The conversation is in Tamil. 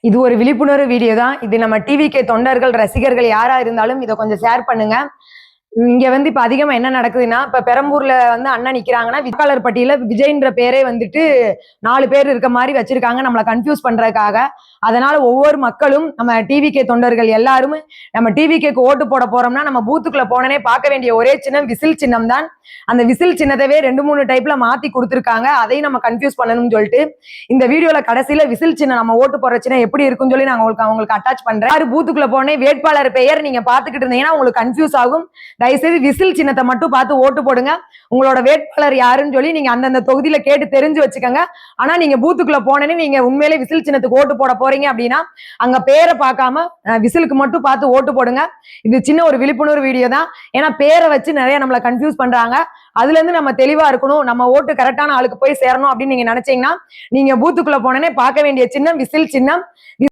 இது ஒரு விழிப்புணர்வு வீடியோ தான். இது நம்ம டிவிகே தொண்டர்கள், ரசிகர்கள் யாரா இருந்தாலும் இதை கொஞ்சம் ஷேர் பண்ணுங்க. இங்க இப்ப அதிகமா என்ன நடக்குதுன்னா, இப்ப பெரம்பூர்ல அண்ணன் நிக்கிறாங்கன்னா, வாக்காளர் பட்டியல விஜய்ன்ற பேரே 4 பேர் இருக்க மாதிரி வச்சிருக்காங்க, நம்மள கன்ஃபியூஸ் பண்றதுக்காக. அதனால ஒவ்வொரு மக்களும் நம்ம டிவிகே தொண்டர்கள் எல்லாருமே நம்ம டிவிகேக்கு ஓட்டு போட போறோம்னா, நம்ம பூத்துக்குள்ள போனனே பார்க்க வேண்டிய ஒரே சின்னம் விசில் சின்னம் தான். அந்த விசில் சின்னத்தவே 2-3 டைப்ல மாத்தி கொடுத்துருக்காங்க. அதையும் நம்ம கன்ஃபியூஸ் பண்ணணும்னு சொல்லிட்டு இந்த வீடியோல கடைசியில விசில் சின்னம் நம்ம ஓட்டு போற சின்னம் எப்படி இருக்குன்னு சொல்லி நான் உங்களுக்கு அட்டாச் பண்றேன். யாரு பூத்துக்குள்ள போனே வேட்பாளர் பெயர் நீங்க பாத்துக்கிட்டு இருந்தீங்கன்னா உங்களுக்கு கன்ஃபியூஸ் ஆகும். தயவுசெய்து விசில் சின்னத்தை மட்டும் பார்த்து ஓட்டு போடுங்க. உங்களோட வேட்பாளர் யாருன்னு சொல்லி நீங்க அந்தந்த தொகுதியில கேட்டு தெரிஞ்சு வச்சுக்கோங்க. ஆனா நீங்க பூத்துக்குள்ள போனேன்னு நீங்க உண்மையிலே விசில் சின்னத்துக்கு ஓட்டு போட போறீங்க அப்படின்னா அங்க பேரை பார்க்காம விசிலுக்கு மட்டும் பார்த்து ஓட்டு போடுங்க. இது சின்ன ஒரு விழிப்புணர்வு வீடியோ தான். ஏன்னா பேரை வச்சு நிறைய நம்மளை கன்ஃபியூஸ் பண்றாங்க. அதுல இருந்து நம்ம தெளிவா இருக்கணும், நம்ம ஓட்டு கரெக்டான ஆளுக்கு போய் சேரணும் அப்படின்னு நீங்க நினைச்சீங்கன்னா நீங்க பூத்துக்குள்ள போனேன்னே பார்க்க வேண்டிய சின்னம் விசில் சின்னம்.